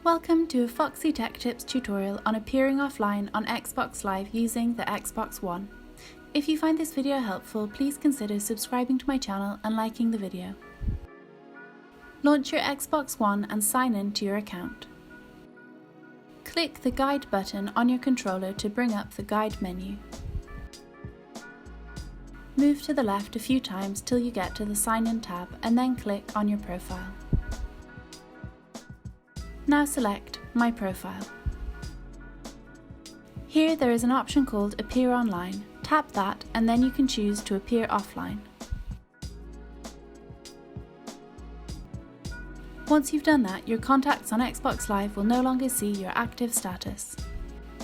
Welcome to a Foxy Tech Tips tutorial on appearing offline on Xbox Live using the Xbox One. If you find this video helpful, please consider subscribing to my channel and liking the video. Launch your Xbox One and sign in to your account. Click the Guide button on your controller to bring up the Guide menu. Move to the left a few times till you get to the Sign In tab and then click on your profile. Now select My Profile. Here there is an option called Appear Online. Tap that and then you can choose to appear offline. Once you've done that, your contacts on Xbox Live will no longer see your active status.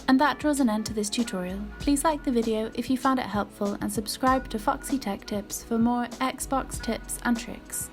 And that draws an end to this tutorial. Please like the video if you found it helpful and subscribe to Foxy Tech Tips for more Xbox tips and tricks.